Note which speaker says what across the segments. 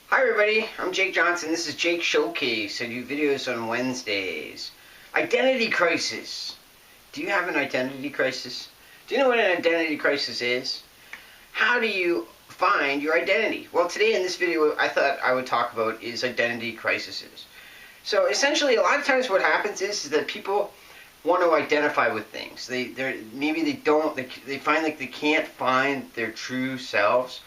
Speaker 1: Hi everybody, I'm Jake Johnston. This is Jake Showcase. I do videos on Wednesdays. Identity crisis. Do you have an identity crisis? Do you know what an identity crisis is? How do you find your identity? Well, today in this video I thought I would talk about is identity crises. So essentially a lot of times what happens is that people want to identify with things. They find like they can't find their true selves.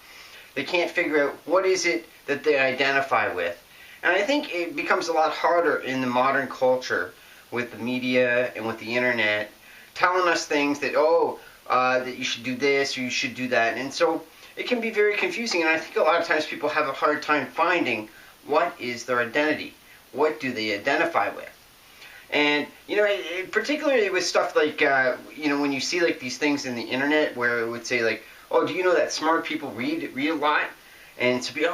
Speaker 1: They can't figure out what is it that they identify with. And I think it becomes a lot harder in the modern culture with the media and with the internet telling us things that, that you should do this or you should do that. And so it can be very confusing. And I think a lot of times people have a hard time finding what is their identity. What do they identify with? And, particularly with stuff like, when you see like these things in the internet where it would say like, oh, do you know that smart people read a lot? And to be, I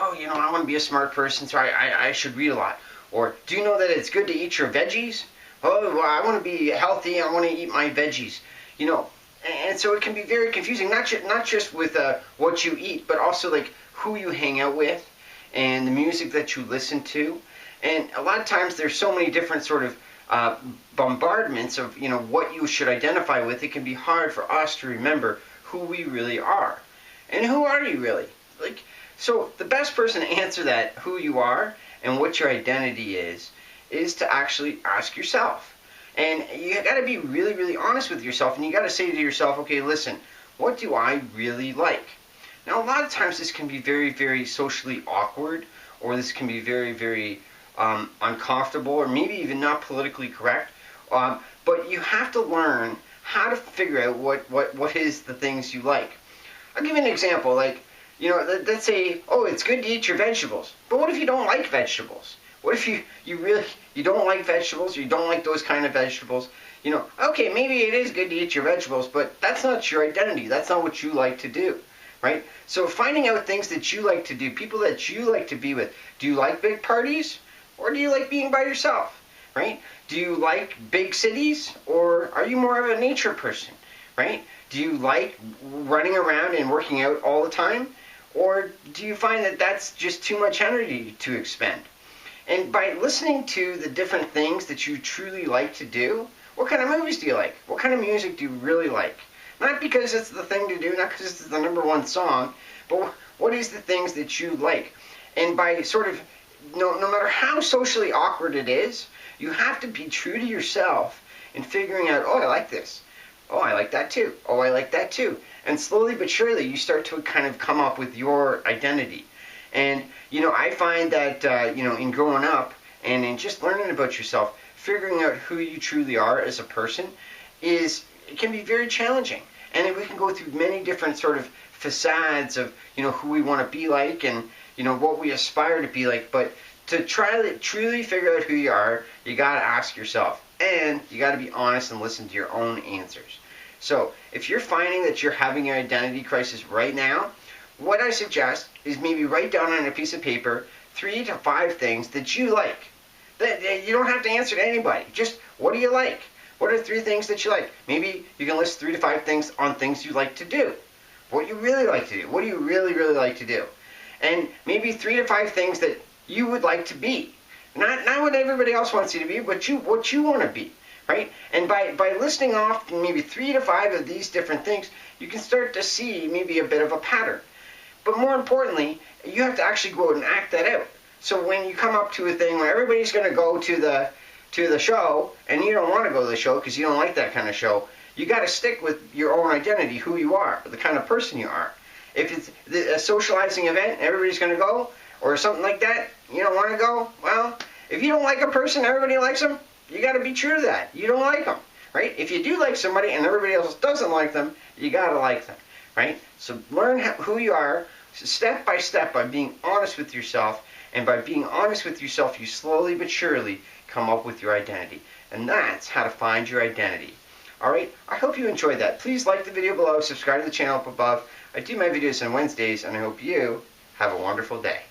Speaker 1: want to be a smart person, so I should read a lot. Or, do you know that it's good to eat your veggies? Oh, well, I want to be healthy, I want to eat my veggies. And so it can be very confusing, not just with what you eat, but also like who you hang out with and the music that you listen to. And a lot of times there's so many different sort of bombardments of, what you should identify with. It can be hard for us to remember who we really are. And who are you really? So the best person to answer that, who you are and what your identity is to actually ask yourself. And you got to be really, really honest with yourself, and you got to say to yourself, okay, listen, what do I really like? Now, a lot of times this can be very, very socially awkward, or this can be very, very uncomfortable, or maybe even not politically correct. But you have to learn how to figure out what is the things you like. I'll give you an example. Let's say, it's good to eat your vegetables. But what if you don't like vegetables? What if you don't like vegetables, or you don't like those kind of vegetables? Okay, maybe it is good to eat your vegetables, but that's not your identity. That's not what you like to do, right? So finding out things that you like to do, people that you like to be with. Do you like big parties, or do you like being by yourself, right? Do you like big cities, or are you more of a nature person, right? Do you like running around and working out all the time? Or do you find that that's just too much energy to expend? And by listening to the different things that you truly like to do, what kind of movies do you like? What kind of music do you really like? Not because it's the thing to do, not because it's the #1 song, but what is the things that you like? And by sort of, no matter how socially awkward it is, you have to be true to yourself in figuring out, I like this. Oh, I like that too. Oh, I like that too. And slowly but surely, you start to kind of come up with your identity. And, I find that, in growing up and in just learning about yourself, figuring out who you truly are as a person it can be very challenging. And we can go through many different sort of facades of, who we want to be like and, what we aspire to be like. But to try to truly figure out who you are, you got to ask yourself. And you got to be honest and listen to your own answers. So if you're finding that you're having an identity crisis right now, what I suggest is maybe write down on a piece of paper 3 to 5 things that you like. That you don't have to answer to anybody. Just, what do you like? What are 3 things that you like? Maybe you can list 3 to 5 things on things you like to do. What you really like to do. What do you really, really like to do? And maybe 3 to 5 things that you would like to be. Not what everybody else wants you to be, but what you want to be, right? And by listing off maybe 3 to 5 of these different things, you can start to see maybe a bit of a pattern. But more importantly, you have to actually go out and act that out. So when you come up to a thing where everybody's going to go to the show, and you don't want to go to the show because you don't like that kind of show, you got to stick with your own identity, who you are, the kind of person you are. If it's a socializing event, everybody's going to go, or something like that, you don't want to go, well, if you don't like a person, everybody likes them, you got to be true to that. You don't like them, right? If you do like somebody and everybody else doesn't like them, you got to like them, right? So learn who you are step by step by being honest with yourself, and by being honest with yourself, you slowly but surely come up with your identity. And that's how to find your identity. Alright, I hope you enjoyed that. Please like the video below, subscribe to the channel up above. I do my videos on Wednesdays, and I hope you have a wonderful day.